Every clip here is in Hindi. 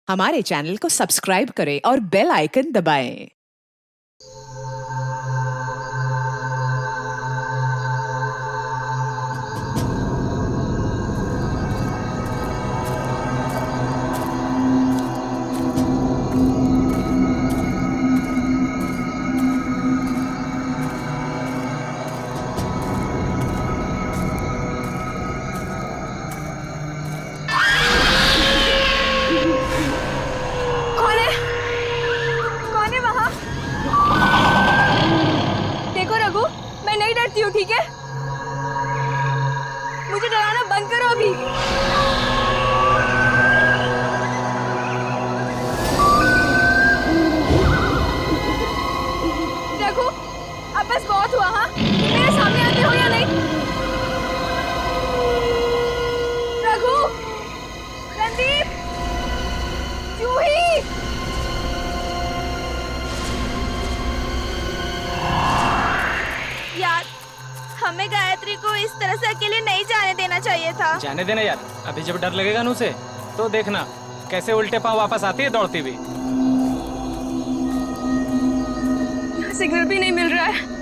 हमारे चैनल को सब्सक्राइब करें और बेल आइकन दबाएं। ठीक है, मुझे डराना बंद करो अभी। देखो अब बस बहुत हुआ। हाँ, मेरे सामने आते हो या नहीं? रघु, रणदीप, जूही, यार हमें गायत्री को इस तरह से अकेले नहीं जाने देना चाहिए था। जाने देना यार, अभी जब डर लगेगा ना उसे तो देखना कैसे उल्टे पांव वापस आती है दौड़ती हुई। सिग्नल भी नहीं मिल रहा है।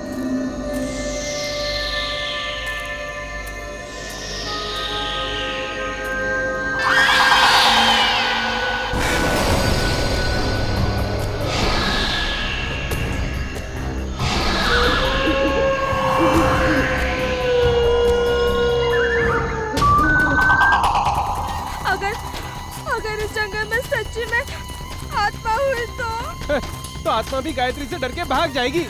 अगर इस जंगल में सच्ची में आत्मा हुई तो आत्मा भी गायत्री से डर के भाग जाएगी।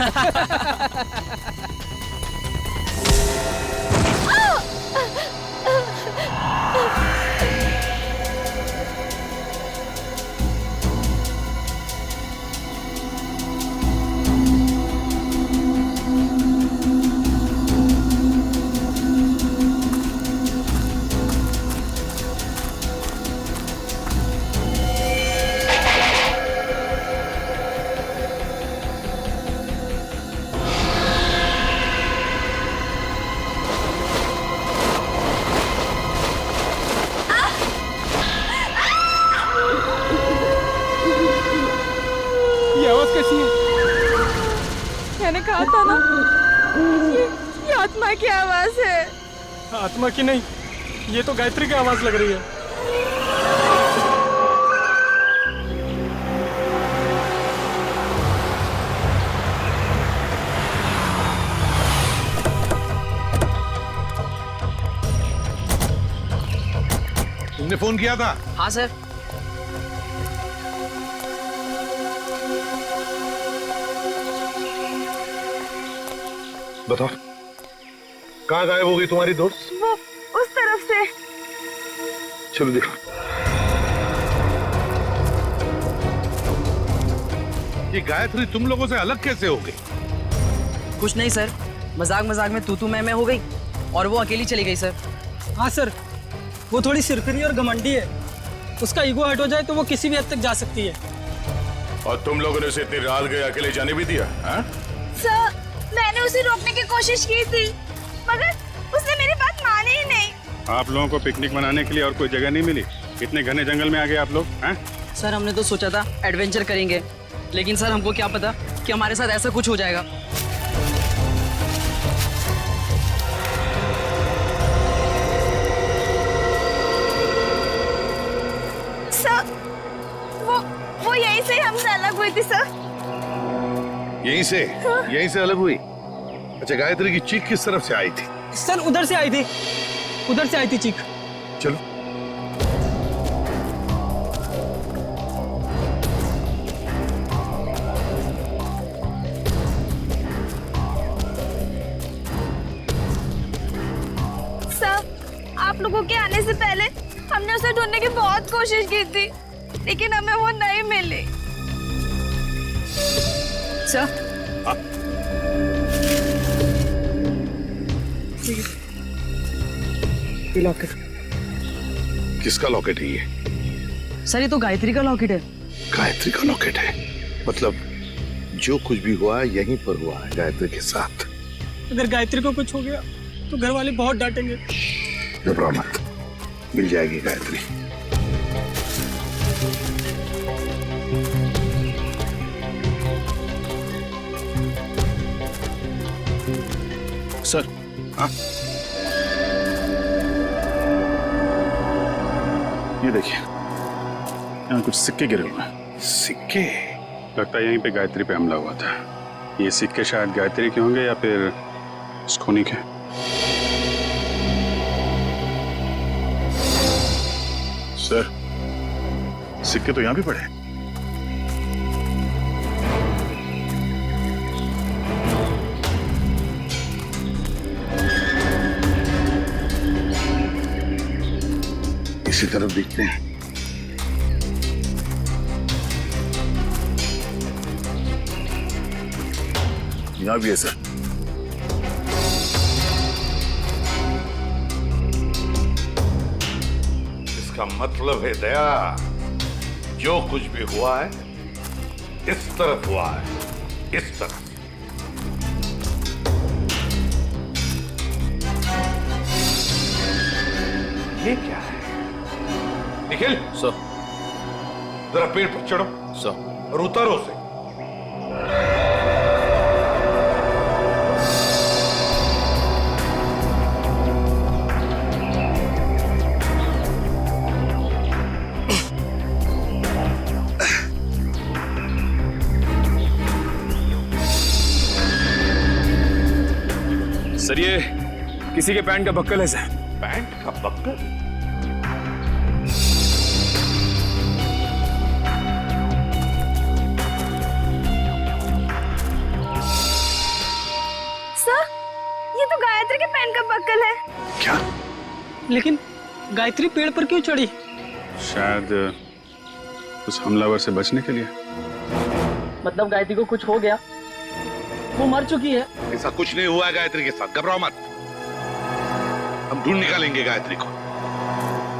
मैंने कहा था ना, ये आत्मा की आवाज है। आत्मा की नहीं, ये तो गायत्री की आवाज लग रही है। तुमने फोन किया था? हाँ सर। बताओ, कहाँ गायब हो गई तुम्हारी दोस्त? वो उस तरफ से। चलो देखो। ये गायत्री तुम लोगों से अलग कैसे हो गई? कुछ नहीं सर, मजाक मजाक में तू मैं हो गई और वो अकेली चली गई सर। हाँ सर, वो थोड़ी सिरफिरी और घमंडी है। उसका ईगो हट हो जाए तो वो किसी भी हद तक जा सकती है। और तुम लोगों ने उसे इतनी रात गए अकेले जाने भी दिया? हाँ? सर, मैंने उसे रोकने की कोशिश की थी, मगर उसने मेरी बात मानी ही नहीं। आप लोगों को पिकनिक मनाने के लिए और कोई जगह नहीं मिली? इतने घने जंगल में आ गए आप लोग। हैं? सर हमने तो सोचा था एडवेंचर करेंगे, लेकिन सर हमको क्या पता कि हमारे साथ ऐसा कुछ हो जाएगा। सर, वो यहीं से हमसे अलग हुई थी सर। यहीं से? हाँ? यहीं से अलग हुई? अच्छा, गायत्री की चीख किस तरफ से आई थी? सर उधर से आई थी, उधर से आई थी चीख। चलो। सर, आप लोगों के आने से पहले हमने उसे ढूंढने की बहुत कोशिश की थी, लेकिन हमें वो नहीं मिली। Sir locket. किसका लॉकेट है ये? सर ये तो गायत्री का लॉकेट है। गायत्री का लॉकेट है? मतलब जो कुछ भी हुआ यहीं पर हुआ है गायत्री के साथ। अगर गायत्री को कुछ हो गया तो घर वाले बहुत डांटेंगे। घबराओ मत, मिल जाएगी गायत्री। सर। हाँ, ये देखिए, यहाँ कुछ सिक्के गिरे हुए हैं। सिक्के? लगता है यहीं पे गायत्री पे हमला हुआ था। ये सिक्के शायद गायत्री के होंगे या फिर स्कोनी के। सर, सिक्के तो यहाँ भी पड़े हैं। इसी तरफ देखते हैं। यहाँ भी है सर। इसका मतलब है दया, जो कुछ भी हुआ है इस तरफ हुआ है, इस तरफ। ये क्या है? निखिल सर। जरा पेड़ पर चढ़ो सर। और उतारो से। सर, ये किसी के पैंट का बक्कल है सर। पैंट का बक्कल? सर, ये तो गायत्री के पैन का बक्कल है। क्या? लेकिन गायत्री पेड़ पर क्यों चढ़ी? शायद उस हमलावर से बचने के लिए। मतलब गायत्री को कुछ हो गया, वो मर चुकी है। ऐसा कुछ नहीं हुआ है गायत्री के साथ, घबराओ मत। हम ढूंढ निकालेंगे गायत्री को।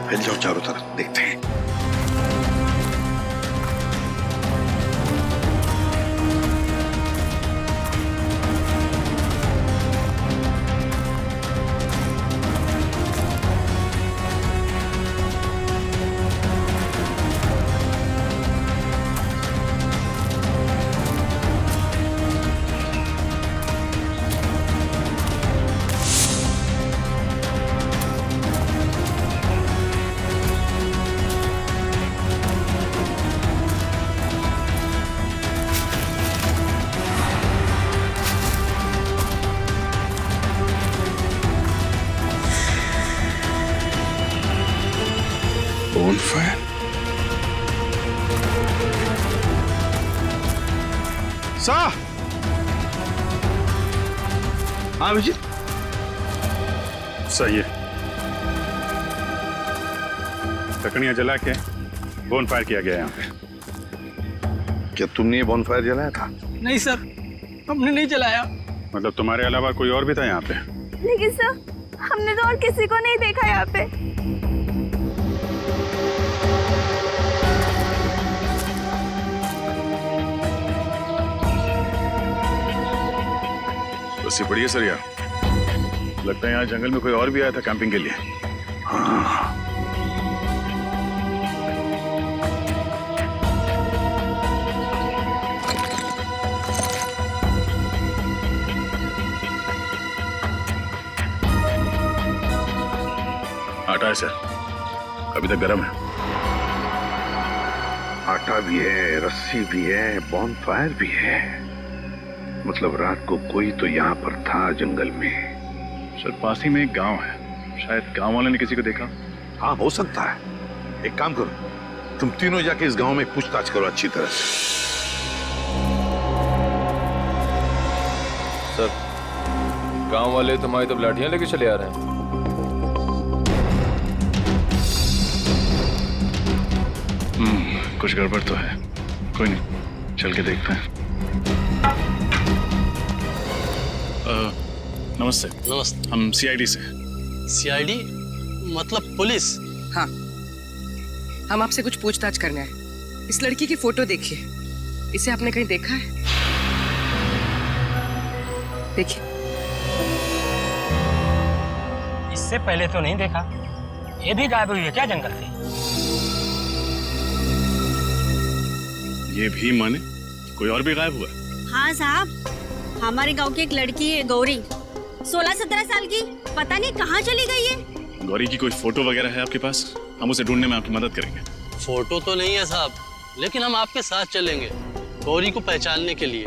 फैल जाओ चारों तरफ, देखते हैं। बोनफायर? सा? हाँ विजय। सही है। लकड़ियां जला के बोनफायर किया गया यहाँ पे। क्या तुमने ये बॉनफायर जलाया था? नहीं सर, हमने नहीं जलाया। मतलब तुम्हारे अलावा कोई और भी था यहाँ पे? लेकिन सर, हमने तो और किसी को नहीं देखा यहाँ पे। बस ये बढ़िया सर यार। लगता है यहाँ जंगल में कोई और भी आया था कैंपिंग के लिए। हाँ। आटा है सर, अभी तक गर्म है। आटा भी है, रस्सी भी है, बॉनफायर भी है। मतलब रात को कोई तो यहाँ पर था जंगल में। सर, पास ही में एक गांव है, शायद गांव वाले ने किसी को देखा। हाँ, हो सकता है। एक काम करो, तुम तीनों जाके इस गांव में पूछताछ करो अच्छी तरह से। सर, गांव वाले तुम्हारी तो लाठियां लेके चले आ रहे हैं। कुछ गड़बड़ तो है। कोई नहीं, चल के देखते हैं। नमस्ते। नमस्ते। हम सीआईडी से। सीआईडी मतलब पुलिस? हाँ, हम आपसे कुछ पूछताछ करना है। इस लड़की की फोटो देखिए, इसे आपने कहीं देखा है? देखिए। इससे पहले तो नहीं देखा। ये भी गायब हुई है क्या जंगल से? ये भी माने कोई और भी गायब हुआ? हाँ साहब, हमारे गांव की एक लड़की है गौरी, 16-17 साल की, पता नहीं कहाँ चली गई है। गौरी की कोई फोटो वगैरह है आपके पास? हम उसे ढूंढने में आपकी मदद करेंगे। फोटो तो नहीं है साहब, लेकिन हम आपके साथ चलेंगे गौरी को पहचानने के लिए।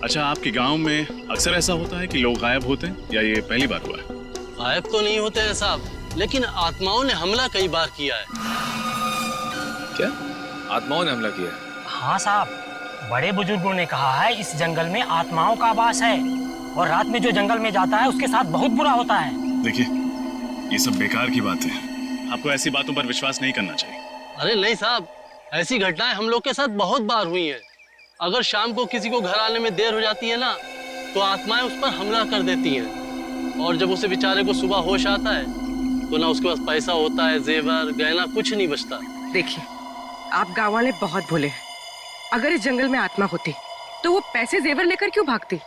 अच्छा, आपके गांव में अक्सर ऐसा होता है कि लोग गायब होते हैं या ये पहली बार हुआ है? गायब तो नहीं होते हैं साहब, लेकिन आत्माओं ने हमला कई बार किया है। क्या आत्माओं ने हमला किया? हाँ साहब, बड़े बुजुर्गों ने कहा है इस जंगल में आत्माओं का वास है और रात में जो जंगल में जाता है उसके साथ बहुत बुरा होता है। देखिए, ये सब बेकार की बात है, आपको ऐसी बातों पर विश्वास नहीं करना चाहिए। अरे नहीं साहब, ऐसी घटनाएं हम लोग के साथ बहुत बार हुई हैं। अगर शाम को किसी को घर आने में देर हो जाती है ना, तो आत्माएं उस पर हमला कर देती हैं। और जब उसे बेचारे को सुबह होश आता है तो ना उसके पास पैसा होता है, जेवर गहना कुछ नहीं बचता। देखिए, आप गाँव वाले बहुत भोले हैं। अगर इस जंगल में आत्मा होती तो वो पैसे जेवर लेकर क्यों भागती?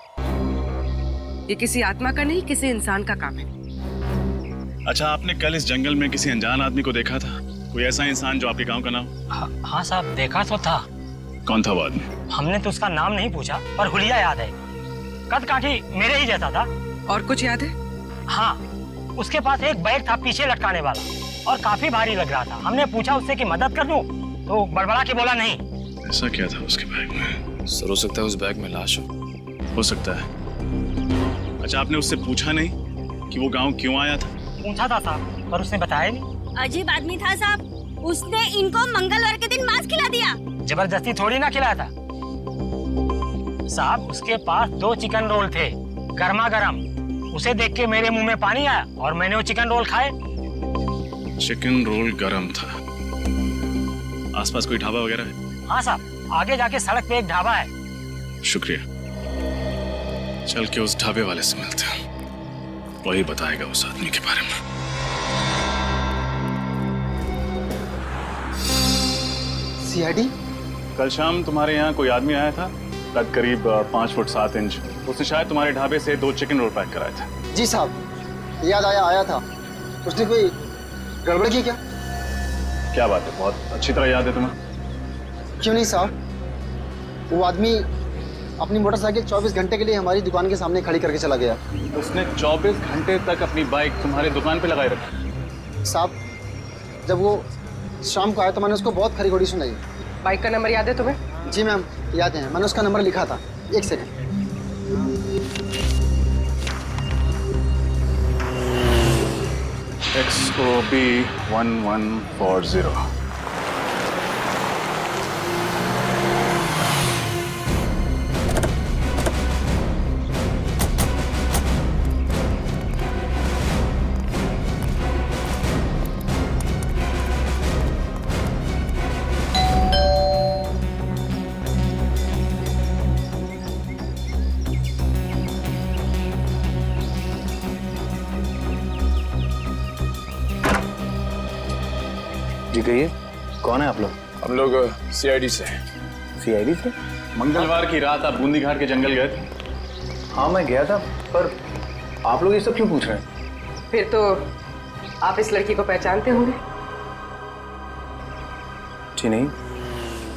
ये किसी आत्मा का नहीं, किसी इंसान का काम है। अच्छा, आपने कल इस जंगल में किसी अनजान आदमी को देखा था? कोई ऐसा इंसान जो आपके गांव का ना हो? हाँ साहब, देखा तो था। कौन था वो आदमी? हमने तो उसका नाम नहीं पूछा, पर हुलिया याद है। कद काठी मेरे ही जैसा था। और कुछ याद है? हाँ, उसके पास एक बैग था पीछे लटकाने वाला और काफी भारी लग रहा था। हमने पूछा उससे कि मदद कर दूं, तो बड़बड़ा के बोला नहीं। ऐसा क्या था उसके बैग में? सर, हो सकता है उस बैग में लाश हो सकता है। अच्छा, आपने उससे पूछा नहीं कि वो गांव क्यों आया था? पूछा था साहब, पर उसने बताया नहीं। अजीब आदमी था साहब, उसने इनको मंगलवार के दिन मांस खिला दिया। जबरदस्ती थोड़ी ना खिलाया था साहब। उसके पास 2 चिकन रोल थे, गर्मा गर्म। उसे देख के मेरे मुंह में पानी आया और मैंने वो चिकन रोल खाए। चिकन रोल गरम था। आसपास कोई ढाबा वगैरह है? हाँ साहब, आगे जाके सड़क पे एक ढाबा है। शुक्रिया। चल के उस ढाबे वाले से मिलते हैं, वही बताएगा उस आदमी के बारे में। सीआईडी? कल शाम तुम्हारे यहाँ कोई आदमी आया था, कद करीब 5 फुट 7 इंच। उसने शायद तुम्हारे ढाबे से 2 चिकन रोल पैक कराए थे। जी साहब, याद आया था। उसने कोई गड़बड़ की क्या? क्या बात है, बहुत अच्छी तरह याद है तुम्हें। क्यों नहीं साहब, वो आदमी अपनी मोटरसाइकिल 24 घंटे के लिए हमारी दुकान के सामने खड़ी करके चला गया। उसने 24 घंटे तक अपनी बाइक तुम्हारी दुकान पे लगाए रखी? साहब, जब वो शाम को आया तो मैंने उसको बहुत खरी खोड़ी सुनाई। बाइक का नंबर याद है तुम्हें? जी मैम, याद है, मैंने उसका नंबर लिखा था। एक सेकंड। XOB 1140। जी कहिए, कौन है आप लोग? हम लोग CID से। सीआईडी से? मंगलवार की रात आप बूंदी घाट के जंगल गए थे? हाँ मैं गया था, पर आप लोग ये सब क्यों पूछ रहे हैं? फिर तो आप इस लड़की को पहचानते होंगे। जी नहीं,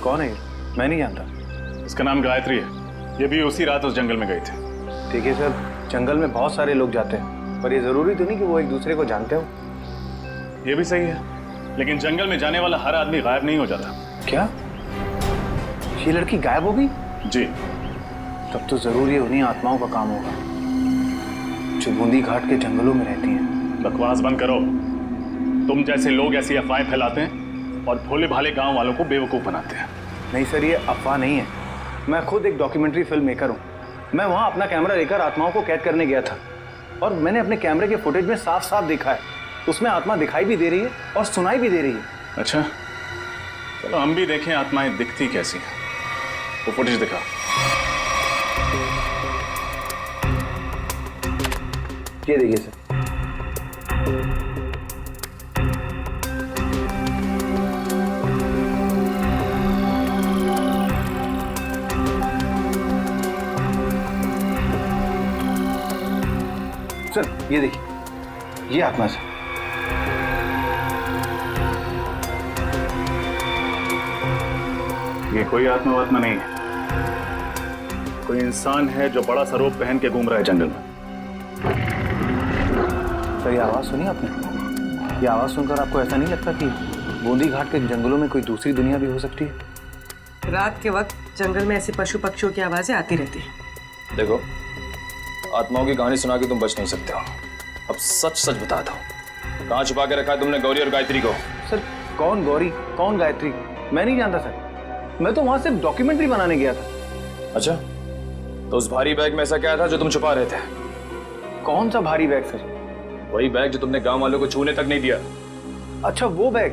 कौन है ये? मैं नहीं जानता। इसका नाम गायत्री है, ये भी उसी रात उस जंगल में गई थी। देखिए सर, जंगल में बहुत सारे लोग जाते हैं, पर ये जरूरी तो नहीं कि वो एक दूसरे को जानते हो। ये भी सही है, लेकिन जंगल में जाने वाला हर आदमी गायब नहीं हो जाता। क्या ये लड़की गायब हो गई? जी। तब तो जरूर ये उन्हीं आत्माओं का काम होगा जो बूंदी घाट के जंगलों में रहती हैं। बकवास बंद करो। तुम जैसे लोग ऐसी अफवाहें फैलाते हैं और भोले भाले गांव वालों को बेवकूफ बनाते हैं। नहीं सर, ये अफवाह नहीं है। मैं खुद एक डॉक्यूमेंट्री फिल्म मेकर हूँ। मैं वहाँ अपना कैमरा लेकर आत्माओं को कैद करने गया था और मैंने अपने कैमरे के फुटेज में साफ साफ देखा है, उसमें आत्मा दिखाई भी दे रही है और सुनाई भी दे रही है। अच्छा, चलो हम भी देखें आत्माएं दिखती कैसी हैं। वो फुटेज दिखा। ये देखिए सर। सर ये देखिए, ये आत्मा सर। ये कोई आत्मा नहीं है, कोई इंसान है जो बड़ा सा रोब पहन के घूम रहा है जंगल में। पर ये आवाज़ सुनी आपने? ये आवाज़ सुनकर आपको ऐसा नहीं लगता कि बूंदी घाट के जंगलों में कोई दूसरी दुनिया भी हो सकती है? रात के वक्त जंगल में ऐसे पशु पक्षियों की आवाजें आती रहती हैं। देखो, आत्माओं की कहानी सुना के तुम बच नहीं सकते हो। अब सच सच बता दो, कहाँ छुपा के रखा है तुमने गौरी और गायत्री को? सर, कौन गौरी, कौन गायत्री, मैं नहीं जानता सर। मैं तो वहां सिर्फ डॉक्यूमेंट्री बनाने गया था। अच्छा, तो उस भारी बैग में ऐसा क्या था जो तुम छुपा रहे थे? कौन सा भारी बैग सर? वही बैग जो तुमने गांव वालों को छूने तक नहीं दिया। अच्छा, वो बैग।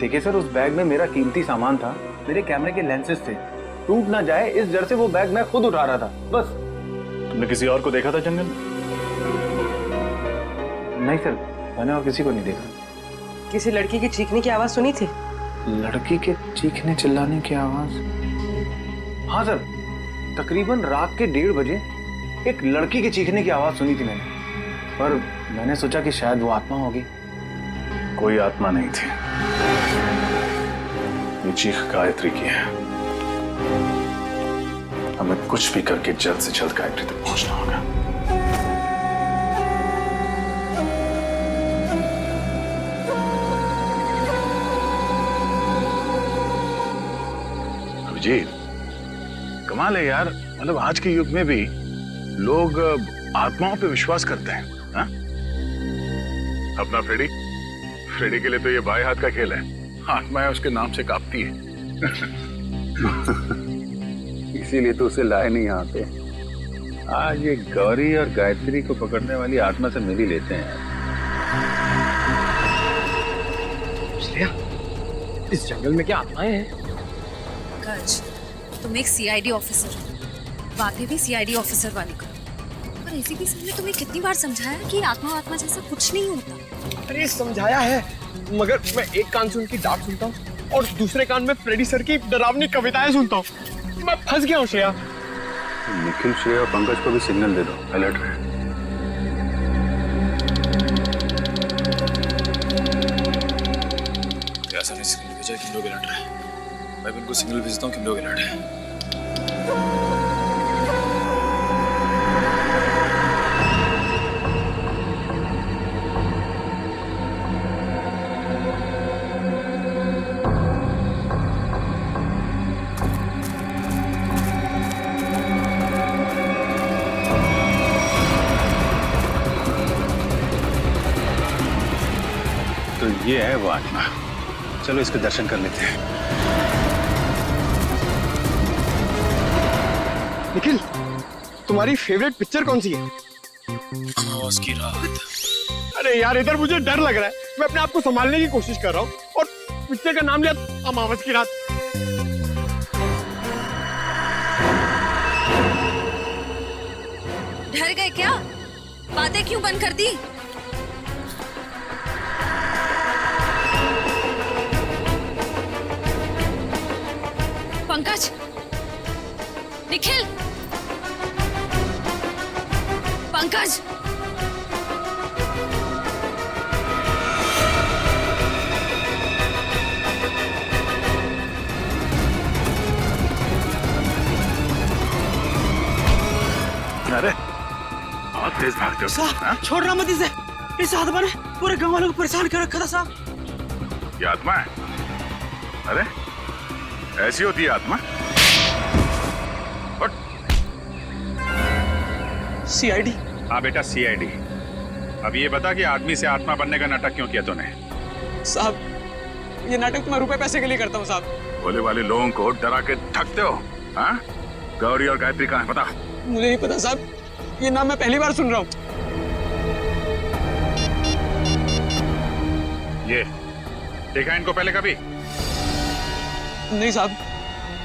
देखिए सर, उस बैग में मेरा कीमती सामान था, मेरे कैमरे के लेंसेज थे। टूट ना जाए इस डर से वो बैग मैं खुद उठा रहा था, बस। तुमने किसी और को देखा था जंगल में? नहीं सर, मैंने और किसी को नहीं देखा। किसी लड़की की चीखने की आवाज सुनी थी? लड़की के चीखने चिल्लाने की आवाज? हाँ सर, तकरीबन रात के 1:30 बजे एक लड़की के चीखने की आवाज सुनी थी मैंने, पर मैंने सोचा कि शायद वो आत्मा होगी। कोई आत्मा नहीं थी, ये चीख गायत्री की है। हमें कुछ भी करके जल्द से जल्द गायत्री तक पहुंचना होगा। अभिजीत, कमाल है यार, मतलब आज के युग में भी लोग आत्माओं पे विश्वास करते हैं। हा? अपना फ्रेडी के लिए तो ये बाएं हाथ का खेल है। आत्माएं उसके नाम से कांपती है। इसीलिए तो उसे लाए नहीं यहाँ पे। आज ये गौरी और गायत्री को पकड़ने वाली आत्मा से मिल ही लेते हैं। श्रेया, इस जंगल में क्या आत्माएं हैं? पंकज, तुम एक सीआईडी ऑफिसर हो, बातें भी सीआईडी ऑफिसर वाली करो। पर एसीपी सर ने तुम्हें कितनी बार समझाया कि आत्मा जैसा कुछ नहीं होता। अरे समझाया है, मगर मैं एक कान से उनकी डांट सुनता हूँ और दूसरे कान में फ्रेडी सर की डरावनी कविताएं सुनता हूँ। मैं फंस गया हूँ श्रेया। निखिल, श्रेया और पंकज को भी सिग्नल दे दो, अलर्ट रहे। ऐसा नहीं सिग्नल भेजा कि हम लोग अलर्ट रहे। मैं भी उनको सिग्नल भेजता हूँ कि हम लोग अलर्ट हैं। तो ये है वो आत्मा। चलो इसके दर्शन कर लेते हैं। निखिल, तुम्हारी फेवरेट पिक्चर कौन सी है? अमावस की रात। अरे यार, इधर मुझे डर लग रहा है। मैं अपने आप को संभालने की कोशिश कर रहा हूँ और पिक्चर का नाम लिया अमावस की रात। डर गए क्या? बातें क्यों बंद कर दी? पंकज, निखिल, पंकज, अरे बहुत तेज भागते हो। हाँ? छोड़ना मत इसे। इस आत्मा ने पूरे गांव वालों को परेशान कर रखा था साहब। ये आत्मा है? अरे ऐसी होती है आत्मा? सीआईडी। हाँ बेटा, सीआईडी। अब ये बता कि आदमी से आत्मा बनने का नाटक क्यों किया तूने? साहब, ये नाटक तो मैं रुपए पैसे के लिए करता हूँ साहब। भोले वाले लोगों को डरा के ठगते हो। हाँ? गौरी और गायत्री कहाँ है पता? मुझे नहीं पता साहब, ये नाम मैं पहली बार सुन रहा हूँ। ये देखा इनको पहले कभी? नहीं साहब,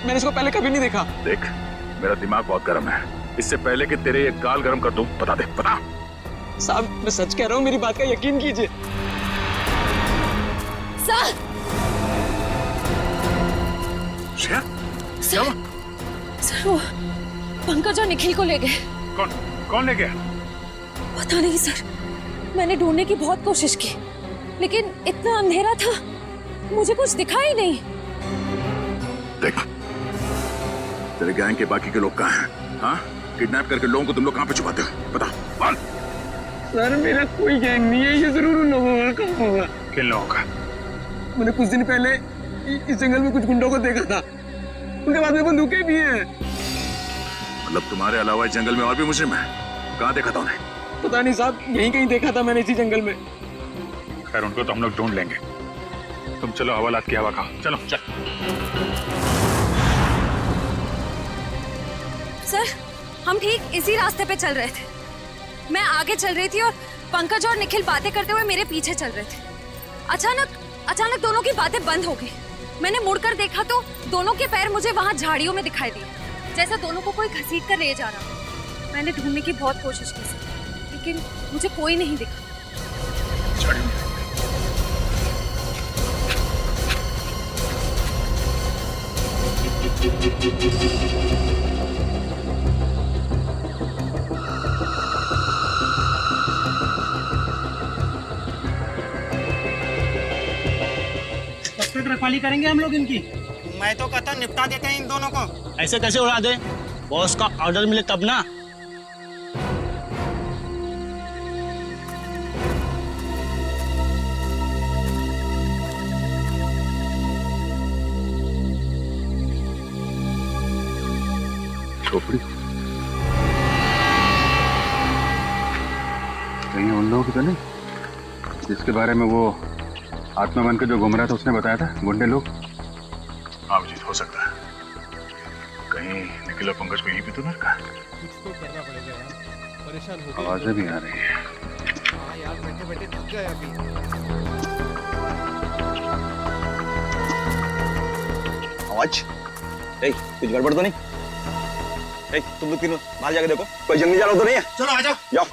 मैंने इसको पहले कभी नहीं देखा। देख, मेरा दिमाग बहुत गर्म है। इससे पहले कि तेरे ये गाल गर्म कर दूं, बता दे, बता। साहब, मैं सच कह रहा हूँ, मेरी बात का यकीन कीजिए। सर, श्रेया, सर वो पंकज और निखिल को ले गए। कौन ले गया? पता नहीं सर, मैंने ढूंढने की बहुत कोशिश की, लेकिन इतना अंधेरा था, मुझे कुछ दिखा ही नहीं। देख, तेरे गैंग के बाकी के लोग कहाँ हैं? हाँ? किडनैप करके लोगों को तुम लोग कहाँ पे छुपाते हो? बता, बोल। सर मेरा कोई गैंग नहीं है, ये जरूर उन लोगों का होगा। किन लोगों का? मैंने कुछ दिन पहले इस जंगल में कुछ गुंडों को देखा था, उनके बाद में बंदूकें भी हैं। मतलब तुम्हारे अलावा इस जंगल में और भी मुजरिम है? कहाँ देखा था उन्हें? पता नहीं साहब, यहीं कहीं देखा था मैंने इसी जंगल में। खैर उनको तो हम लोग ढूंढ लेंगे, तुम चलो हवालात की हवा खाओ। चलो चल। सर हम ठीक इसी रास्ते पे चल रहे थे, मैं आगे चल रही थी और पंकज और निखिल बातें करते हुए मेरे पीछे चल रहे थे। अचानक दोनों की बातें बंद हो गई। मैंने मुड़कर देखा तो दोनों के पैर मुझे वहां झाड़ियों में दिखाई दिए, जैसा दोनों को कोई घसीट कर ले जा रहा। मैंने ढूंढने की बहुत कोशिश की सर, लेकिन मुझे कोई नहीं दिखा। कब तक रखवाली करेंगे हम लोग इनकी? मैं तो कहता निपटा देते हैं इन दोनों को। ऐसे कैसे उड़ा दे? बॉस का ऑर्डर मिले तब ना। खोपड़ी कहीं उन लोगों की तो नहीं जिसके बारे में वो आत्मा बन के जो घूम रहा था उसने बताया था, गुंडे लोग? हाँ अभिजीत, हो सकता है कहीं निखिल और पंकज को यहीं पे तो नहीं रखा। कुछ तो करना पड़ेगा यार, परेशान हो गए। आवाजें भी आ रही है। हाँ यार, बैठे बैठे थक गए अभी। आवाज, कुछ गड़बड़ तो नहीं? तुम लोग तीनों बाहर जाके देखो, कोई जंगली जानवर तो नहीं है? चलो आ जाओ। जाओ।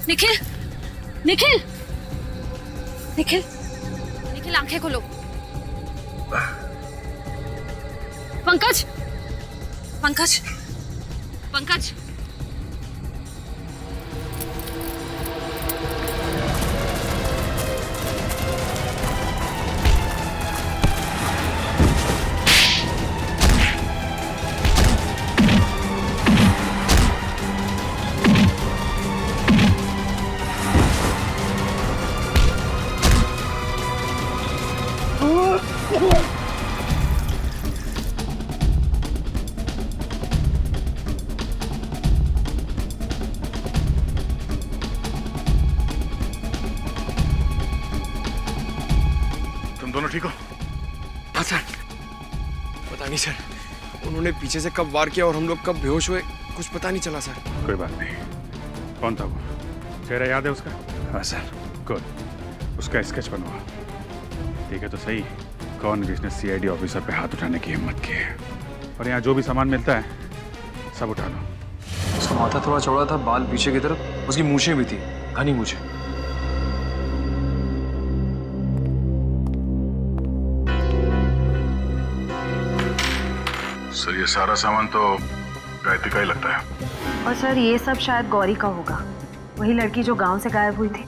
निखिल, निखिल, निखिल, निखिल आंखें खोलो। पंकज, पंकज, पंकज। दोनों ठीक हो? हाँ सर, पता नहीं सर, उन्होंने पीछे से कब वार किया और हम लोग कब बेहोश हुए, कुछ पता नहीं चला सर। कोई बात नहीं। कौन था वो? चेहरा याद है उसका? हाँ सर। गुड, उसका स्केच बनवा। ठीक है तो सही, कौन जिसने सीआईडी ऑफिसर पे हाथ उठाने की हिम्मत की है? और यहाँ जो भी सामान मिलता है सब उठा लो। उसका माथा थोड़ा चौड़ा था, बाल पीछे की तरफ, उसकी मूछें भी थी, घनी मूछें। सर ये सारा सामान तो गायत्री का ही लगता है। और सर ये सब शायद गौरी का होगा, वही लड़की जो गांव से गायब हुई थी।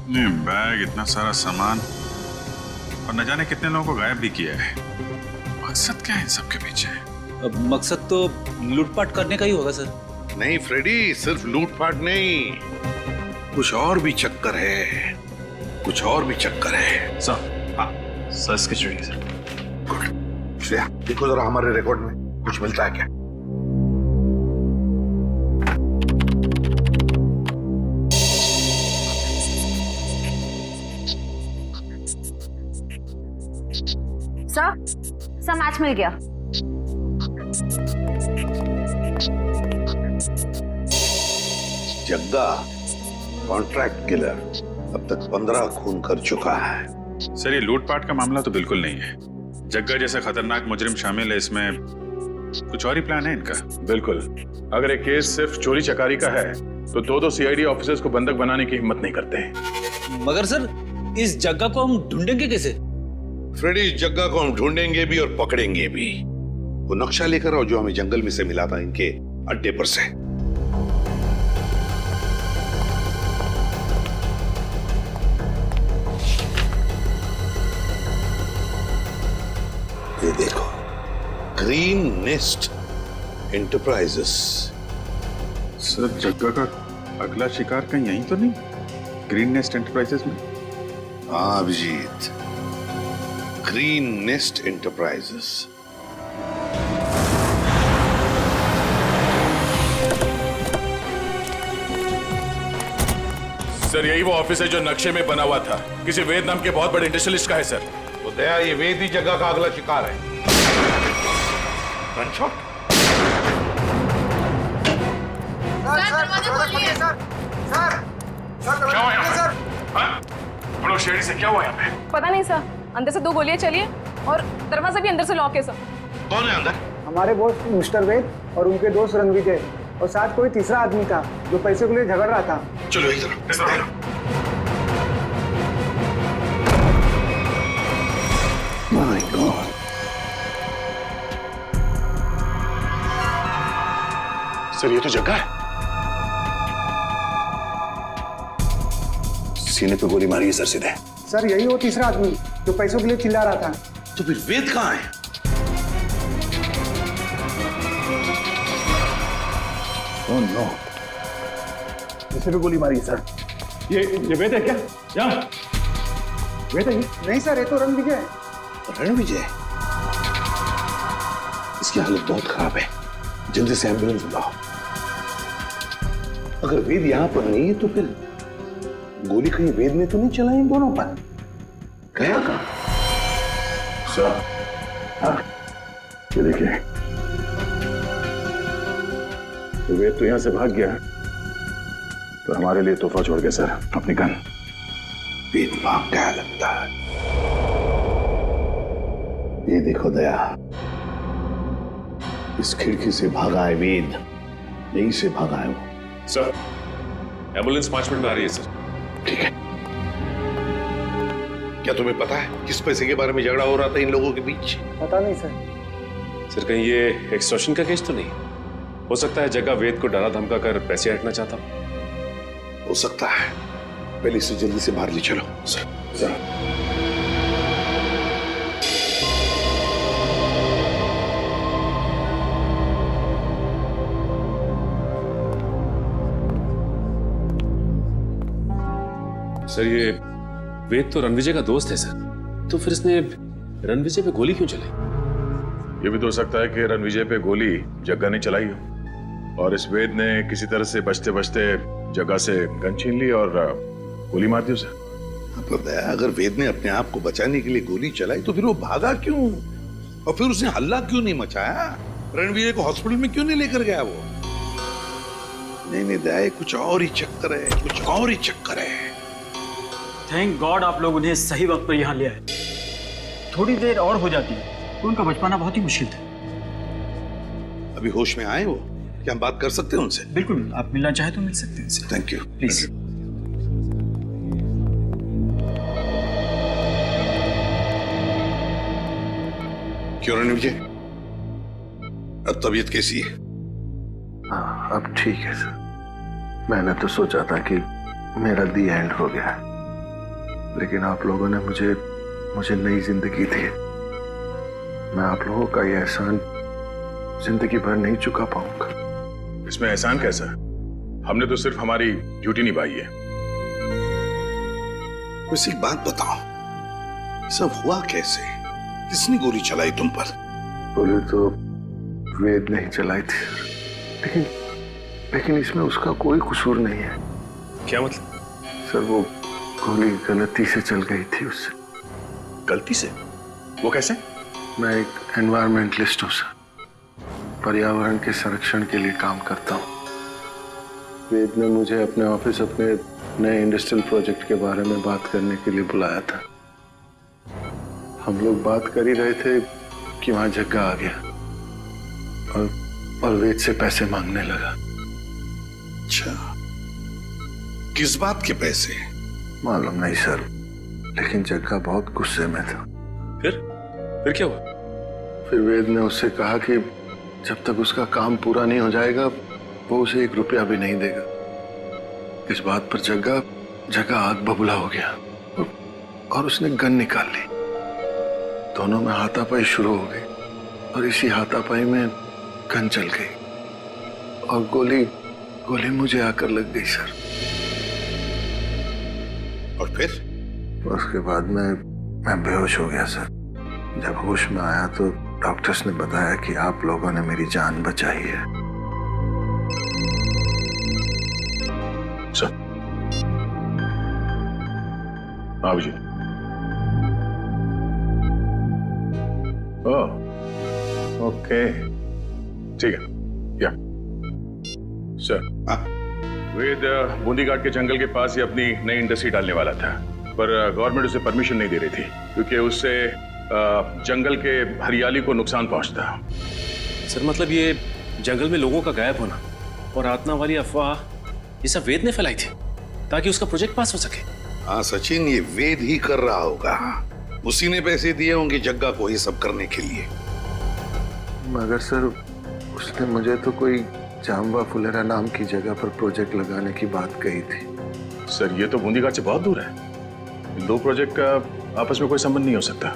नहीं, बैग, इतना सारा सामान और न जाने कितने लोगों को गायब भी किया है। मकसद क्या है इन सब के पीछे? अब मकसद तो लूटपाट करने का ही होगा सर। नहीं फ्रेडी, सिर्फ लूटपाट नहीं, कुछ और भी चक्कर है, कुछ और भी चक्कर है। सर, हाँ सर, इसकी चुनिए सर। गुड। श्रेया, देखो जरा हमारे रिकॉर्ड में कुछ मिलता है क्या? सर मैच मिल गया। जग्गा, कॉन्ट्रैक्ट किलर अब तक 15 खून कर चुका है। सर ये लूटपाट का मामला तो बिल्कुल नहीं है। जग्गा जैसा खतरनाक मुजरिम शामिल है इसमें, कुछ और ही प्लान है इनका। बिल्कुल, अगर एक केस सिर्फ चोरी चकारी का है तो दो सीआईडी ऑफिसर्स को बंधक बनाने की हिम्मत नहीं करते। मगर सर इस जग्गा को हम ढूंढेंगे कैसे? फ्रेडी, इस जग्गा को हम ढूंढेंगे भी और पकड़ेंगे भी। वो नक्शा लेकर आओ जो हमें जंगल में से मिला था इनके अड्डे पर से। ये देखो, ग्रीन नेस्ट एंटरप्राइजेस। सर जग्गा का अगला शिकार कहीं यहीं तो नहीं, ग्रीन नेस्ट एंटरप्राइजेस में? हाँ Abhijit, Green Nest Enterprises. Sir यही वो ऑफिस है जो नक्शे में बना हुआ था, किसी वेद नाम के बहुत बड़े इंडस्ट्रियलिस्ट का है सर। तो दया, ये वेद ही जगह का अगला शिकार है। गनशॉट। क्या हुआ यहाँ पे? हाँ? हम लोग शेरी से क्या हुआ यहाँ पे? पता नहीं सर, अंदर से 2 गोलियां चली है और दरवाजा भी अंदर से लॉक है सर। कौन है अंदर? हमारे बॉस मिस्टर वेद और उनके दोस्त रणविजय, और साथ कोई तीसरा आदमी था जो पैसे को लिए झगड़ रहा था। चलो इधर। माय गॉड, सर ये तो जग्गा है। सीने पे गोली मारी है सर सीधे। सर यही वो तीसरा आदमी जो पैसों के लिए चिल्ला रहा था। तो फिर वेद कहाँ है? ओह नो, इसे भी गोली मारी है सर। ये वेद है क्या? यहाँ वेद है? नहीं सर, ये तो रणविजय है। रणविजय? इसकी हालत बहुत खराब है, जल्दी से एम्बुलेंस बुलाओ। अगर वेद यहाँ पर नहीं है तो फिर गोली कहीं वेद ने तो नहीं चलाई इन दोनों पर? गया कहाँ? सर हाँ, ये देखिए, वेद तो यहां से भाग गया तो हमारे लिए तोहफा छोड़ गया सर, अपनी गन। वेद भाग गया लगता है। ये देखो दया, इस खिड़की से भागा है वेद, यहीं से भागा है वो। सर एम्बुलेंस 5 मिनट में आ रही है सर। ठीक है। क्या तुम्हें पता है किस पैसे के बारे में झगड़ा हो रहा था इन लोगों के बीच? पता नहीं सर। सर कहीं ये एक्सटॉर्शन का केस तो नहीं? हो सकता है जगह वेद को डरा धमका कर पैसे हटना चाहता हो सकता है। पहले इसे जल्दी से बाहर ले चलो सर। सर ये वेद तो रणविजय का दोस्त है सर, तो फिर इसने रणविजय पे गोली क्यों चलाई? ये भी तो हो सकता है कि रणविजय पे गोली जग्गा ने चलाई हो और इस वेद ने किसी तरह से बचते बचते जग्गा से गन छीन ली और गोली मार दी उसे। अगर वेद ने अपने आप को बचाने के लिए गोली चलाई तो फिर वो भागा क्यों और फिर उसने हल्ला क्यों नहीं मचाया? रणवीर को हॉस्पिटल में क्यों नहीं लेकर गया वो? नहीं दया, कुछ और ही चक्कर है, कुछ और ही चक्कर है। थैंक गॉड आप लोग उन्हें सही वक्त पर यहाँ ले आए। थोड़ी देर और हो जाती तो उनका बच पाना बहुत ही मुश्किल था। अभी होश में आए वो? क्या हम बात कर सकते हैं उनसे? बिल्कुल, आप मिलना चाहे तो मिल सकते हैं। Thank you. प्लीज। क्यों रणविजय, अब तबीयत कैसी है? हाँ अब ठीक है सर। मैंने तो सोचा था कि मेरा दी एंड हो गया, लेकिन आप लोगों ने मुझे नई जिंदगी दी। मैं आप लोगों का ये एहसान जिंदगी भर नहीं चुका पाऊंगा। इसमें एहसान कैसा? हमने तो सिर्फ हमारी ड्यूटी निभाई है। वैसे एक बात बताओ, सब हुआ कैसे? किसने गोली चलाई तुम पर? गोली तो वेद नहीं चलाई थी, लेकिन इसमें उसका कोई कसूर नहीं है। क्या मतलब? सर वो गोली गलती से चल गई थी उससे। गलती से? वो कैसे? मैं एक एनवायरमेंटलिस्ट हूँ सर, पर्यावरण के संरक्षण के लिए काम करता हूँ। वेद ने मुझे अपने ऑफिस अपने नए इंडस्ट्रियल प्रोजेक्ट के बारे में बात करने के लिए बुलाया था। हम लोग बात कर ही रहे थे कि वहां जग्गा आ गया और वेद से पैसे मांगने लगा। अच्छा, किस बात के पैसे? मालूम नहीं सर, लेकिन जग्गा बहुत गुस्से में था। फिर क्या हुआ? फिर वेद ने उससे कहा कि जब तक उसका काम पूरा नहीं हो जाएगा वो उसे 1 रुपया भी नहीं देगा। इस बात पर जग्गा आग बबूला हो गया और उसने गन निकाल ली। दोनों में हाथापाई शुरू हो गई और इसी हाथापाई में गन चल गई और गोली मुझे आकर लग गई सर। और फिर? उसके बाद मैं बेहोश हो गया सर। जब होश में आया तो डॉक्टर्स ने बताया कि आप लोगों ने मेरी जान बचाई है। सर आप जी। ओके ठीक है। या सर, वेद बूंदी घाट के जंगल के पास ही अपनी नई इंडस्ट्री डालने वाला था, पर गवर्नमेंट उसे परमिशन नहीं दे रही थी क्योंकि उससे जंगल के हरियाली को नुकसान पहुंचता। सर मतलब ये जंगल में लोगों का गायब होना और आत्मा वाली अफवाह ये सब वेद ने फैलाई थी ताकि उसका प्रोजेक्ट पास हो सके। हाँ सचिन, ये वेद ही कर रहा होगा। उसी ने पैसे दिए होंगे जग्गा को ये सब करने के लिए। मगर सर उसने मुझे तो कोई जाम्बा फुलेरा नाम की जगह पर प्रोजेक्ट लगाने की बात कही थी। सर ये तो बूंदी घाट से बहुत दूर है। इन 2 प्रोजेक्ट का आपस में कोई संबंध नहीं हो सकता।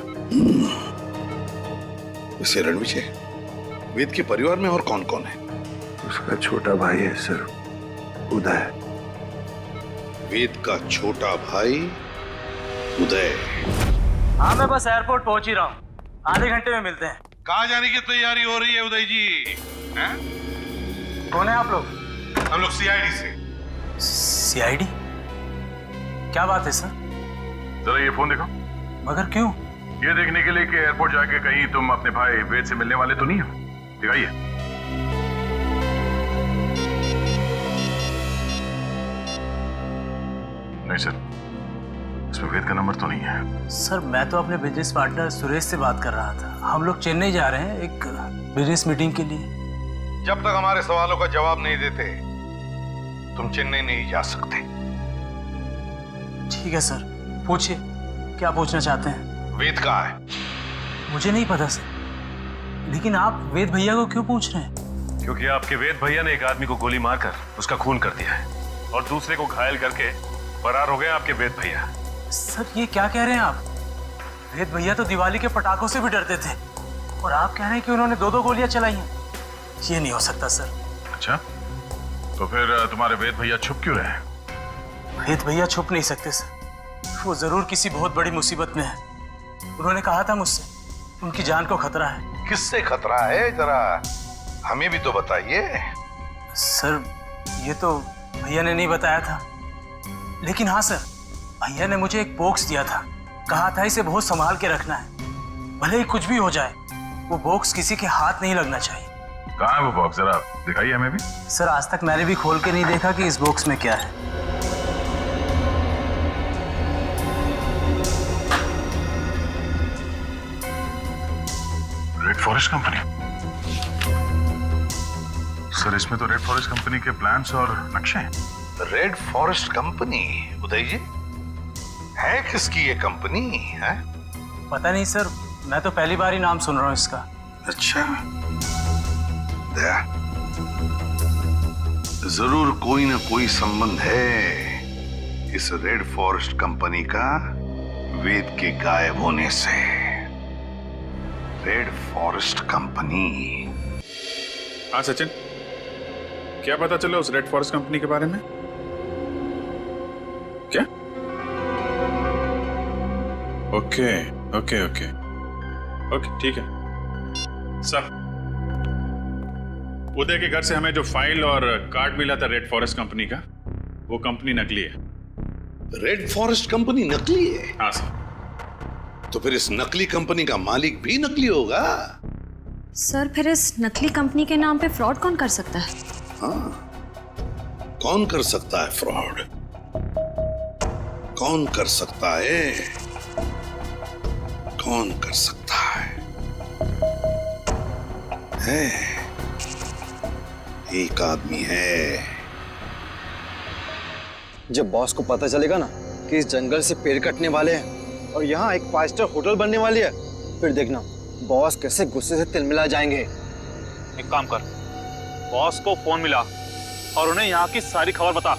वैसे रणविजय, वेद के परिवार में और कौन कौन है? उसका छोटा भाई है सर, उदय। वेद का छोटा भाई उदय। हाँ मैं बस एयरपोर्ट पहुंच ही रहा हूँ, आधे घंटे में मिलते हैं। कहाँ जाने की तैयारी हो रही है उदय जी? हैं? कौन है आप लोग? हम लोग सीआईडी से। सीआईडी? क्या बात है सर? जरा ये फोन देखो। मगर क्यों? ये देखने के लिए कि एयरपोर्ट जाके कहीं तुम अपने भाई वेद से मिलने वाले तो नहीं हो। दिखाइए। नहीं सर, इसमें वेद का नंबर तो नहीं है। सर मैं तो अपने बिजनेस पार्टनर सुरेश से बात कर रहा था। हम लोग चेन्नई जा रहे हैं एक बिजनेस मीटिंग के लिए। जब तक हमारे सवालों का जवाब नहीं देते तुम चेन्नई नहीं जा सकते। ठीक है सर, पूछिए क्या पूछना चाहते हैं। वेद कहाँ है? मुझे नहीं पता सर, लेकिन आप वेद भैया को क्यों पूछ रहे हैं? क्योंकि आपके वेद भैया ने एक आदमी को गोली मारकर उसका खून कर दिया है और दूसरे को घायल करके फरार हो गए आपके वेद भैया। सर ये क्या कह रहे हैं आप? वेद भैया तो दिवाली के पटाखों से भी डरते थे और आप कह रहे हैं कि उन्होंने 2-2 गोलियां चलाई हैं। ये नहीं हो सकता सर। अच्छा, तो फिर तुम्हारे वेद भैया छुप क्यों रहे? वेद भैया छुप नहीं सकते सर, वो जरूर किसी बहुत बड़ी मुसीबत में है। उन्होंने कहा था मुझसे उनकी जान को खतरा है। किससे खतरा है, जरा हमें भी तो बताइए। सर ये तो भैया ने नहीं बताया था, लेकिन हाँ सर भैया ने मुझे एक बॉक्स दिया था, कहा था इसे बहुत संभाल के रखना है, भले ही कुछ भी हो जाए वो बॉक्स किसी के हाथ नहीं लगना चाहिए। कहाँ है वो बॉक्स, जरा दिखाइए हमें भी। सर आज तक मैंने भी खोल के नहीं देखा कि इस बॉक्स में क्या है। Red forest company? सर इसमें तो रेड फॉरेस्ट कंपनी के प्लान्स और नक्शे हैं। Red forest company? Uday ji, है किसकी ये कंपनी है? पता नहीं सर, मैं तो पहली बार ही नाम सुन रहा हूँ इसका। अच्छा, जरूर कोई ना कोई संबंध है इस रेड फॉरेस्ट कंपनी का वेद के गायब होने से। Red forest company. हाँ सचिन, क्या पता चला उस रेड फॉरेस्ट कंपनी के बारे में? क्या? ओके ओके ओके ओके ठीक है सर। उदय के घर से हमें जो फाइल और कार्ड मिला था रेड फॉरेस्ट कंपनी का, वो कंपनी नकली है। रेड फॉरेस्ट कंपनी नकली है? हाँ सर। तो फिर इस नकली कंपनी का मालिक भी नकली होगा। सर फिर इस नकली कंपनी के नाम पे फ्रॉड कौन कर सकता है? हाँ, कौन कर सकता है फ्रॉड? कौन कर सकता है? कौन कर सकता है? एक आदमी है। जब बॉस को पता चलेगा ना कि इस जंगल से पेड़ कटने वाले हैं और यहाँ एक 5 स्टार होटल बनने वाली है, फिर देखना बॉस कैसे गुस्से से तिलमिला जाएंगे। एक काम कर, बॉस को फोन मिला और उन्हें यहाँ की सारी खबर बता।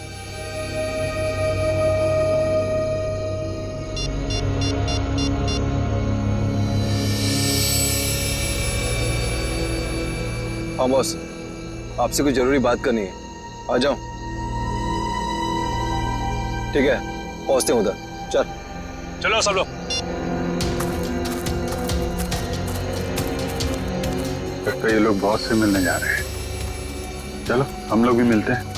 हाँ बॉस, आपसे कोई जरूरी बात करनी है, आ जाओ। ठीक है, पहुंचते हैं उधर। चलो सब लोग। लगता है ये लोग बॉस से मिलने जा रहे हैं। चलो हम लोग भी मिलते हैं।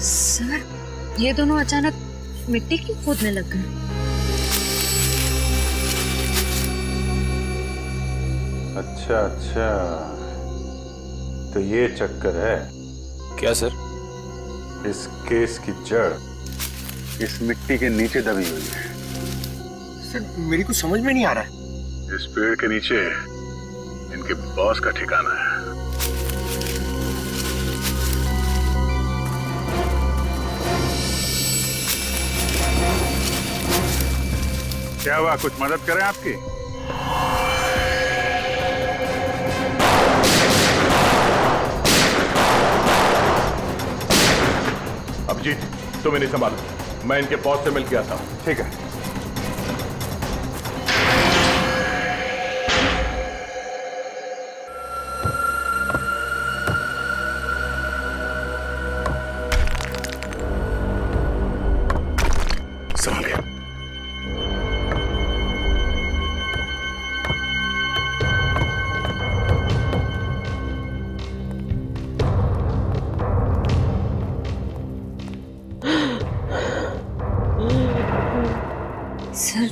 सर, ये दोनों अचानक मिट्टी क्यों खोदने लग गए? अच्छा अच्छा, तो ये चक्कर है क्या सर? इस केस की जड़ इस मिट्टी के नीचे दबी हुई है। सर मेरी कुछ समझ में नहीं आ रहा है। इस पेड़ के नीचे इनके बॉस का ठिकाना है। क्या हुआ, कुछ मदद करें आपकी? अभिजीत, तुम इन्हें संभालो, मैं इनके बॉस से मिल के आता हूं। ठीक है। संभालिए। सर,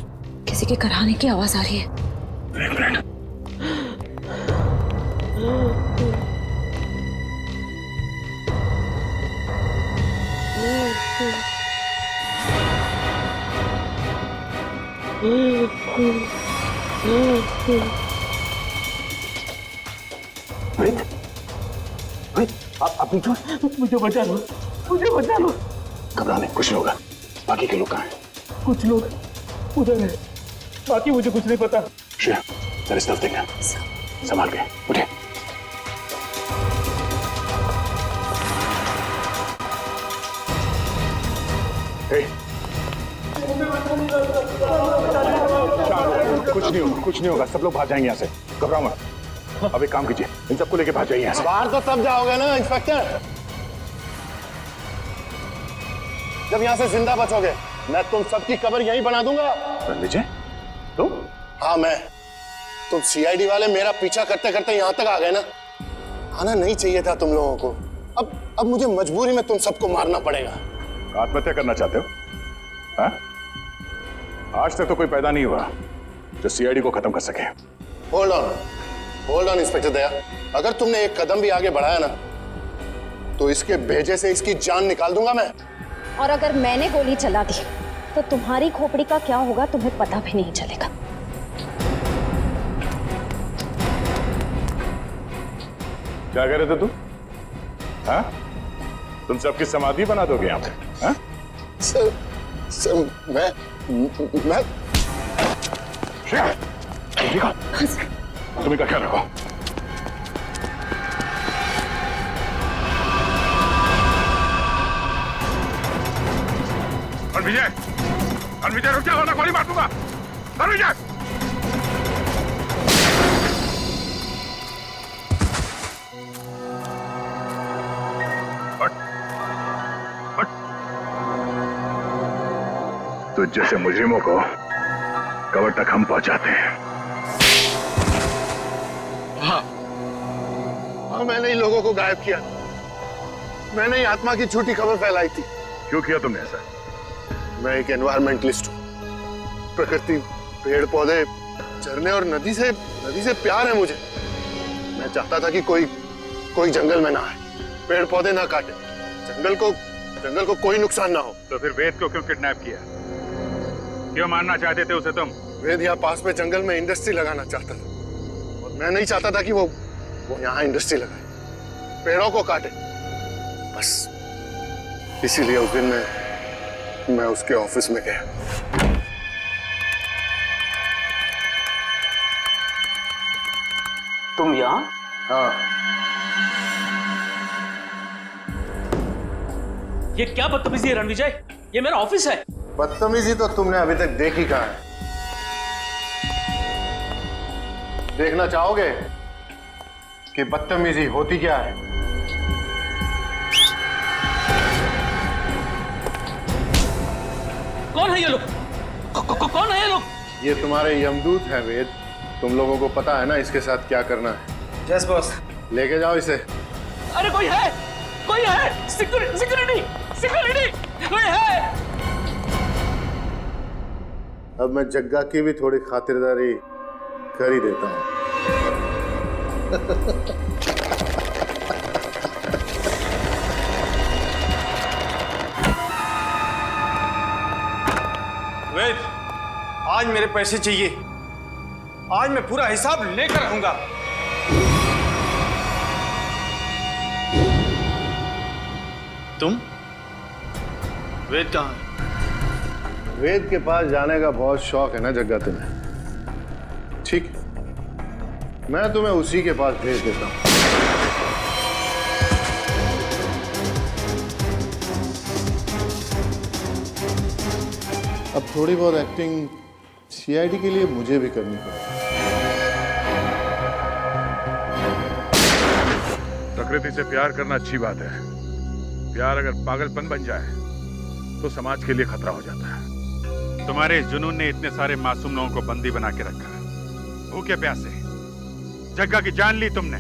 किसी के कराने की आवाज आ रही है। एक मिनट। आप नीचे, मुझे बचा लो, मुझे बचा लो। घबराने कुछ नहीं होगा। बाकी के लोग कहाँ हैं? कुछ लोग उधर है, बाकी मुझे कुछ नहीं पता। श्रेया, जरा इस तरफ देखना, संभाल के उठे। कुछ नहीं होगा, कुछ नहीं होगा, सब लोग भाग जाएंगे यहाँ से। घबराओ मत। अब एक काम कीजिए, इन सबको लेके भाग जाइए यहाँ से। बाहर तो सब जाओगे ना इंस्पेक्टर? जब यहाँ से जिंदा बचोगे मैं तुम सबकी कब्र यहीं बना दूंगा। विजय, तुम? हाँ मैं। तुम सीआईडी वाले मेरा पीछा करते करते यहाँ तक आ गए ना। आना नहीं चाहिए था तुम लोगों को। अब मुझे मजबूरी में तुम सबको मारना पड़ेगा। आत्महत्या करना चाहते हो? हाँ? आज तक तो कोई पैदा नहीं हुआ जो सीआईडी को खत्म कर सके। होल्ड ऑन इंस्पेक्टर दया, अगर तुमने एक कदम भी आगे बढ़ाया ना तो इसके भेजे से इसकी जान निकाल दूंगा मैं। और अगर मैंने गोली चला दी तो तुम्हारी खोपड़ी का क्या होगा तुम्हें पता भी नहीं चलेगा। क्या कह रहे थे तुम? हाँ? तुम सबकी समाधि बना दोगे यहाँ पे? हाँ? सर मैं श्रेया, ठीक है? तुम इनका ख्याल रखो। विजय रुक जा, वरना गोली मार दूंगा। विजय, तो जैसे मुजरिमों को कब्र तक हम पहुंचाते हैं। हाँ, मैंने इन लोगों को गायब किया। मैंने ही आत्मा की झूठी खबर फैलाई थी। क्यों किया तुमने ऐसा? मैं एक एनवायरमेंटलिस्ट हूँ। प्रकृति, पेड़ पौधे, झरने और नदी से प्यार है मुझे। मैं चाहता था कि कोई जंगल में ना आए, पेड़ पौधे ना काटे, जंगल को कोई नुकसान ना हो। तो फिर वेद को क्यों किडनैप किया? क्यों मारना चाहते थे उसे तुम? वेद यहाँ पास में जंगल में इंडस्ट्री लगाना चाहता था और मैं नहीं चाहता था कि वो यहाँ इंडस्ट्री लगाए, पेड़ों को काटे। बस इसीलिए उस दिन मैं उसके ऑफिस में गया। तुम यहाँ? हाँ। ये क्या बदतमीजी है रणविजय? ये मेरा ऑफिस है। बदतमीजी तो तुमने अभी तक देखी कहाँ है? देखना चाहोगे कि बदतमीजी होती क्या है? कौन है ये लोग? कौन है ये लोग? ये तुम्हारे यमदूत हैं वेद। तुम लोगों को पता है ना इसके साथ क्या करना है? Yes boss. लेके जाओ इसे। अरे कोई है सिक्योरिटी कोई है? अब मैं जग्गा की भी थोड़ी खातिरदारी कर ही देता हूँ। वेद, आज मेरे पैसे चाहिए। आज मैं पूरा हिसाब लेकर आऊंगा। तुम? वेद कहाँ है? वेद के पास जाने का बहुत शौक है ना जग्गा तुम्हें? ठीक, मैं तुम्हें उसी के पास भेज देता हूँ। अब थोड़ी बहुत एक्टिंग सीआईडी के लिए मुझे भी करनी पड़ेगी। प्रकृति से प्यार करना अच्छी बात है। प्यार अगर पागलपन बन जाए तो समाज के लिए खतरा हो जाता है। तुम्हारे इस जुनून ने इतने सारे मासूम लोगों को बंदी बना के रखा। भूखे प्यासे जग्गा की जान ली तुमने।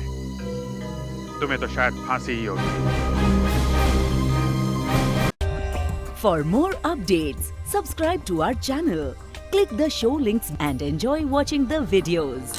तुम्हें तो शायद फांसी ही होगी। For more updates, subscribe to our channel, click the show links and enjoy watching the videos.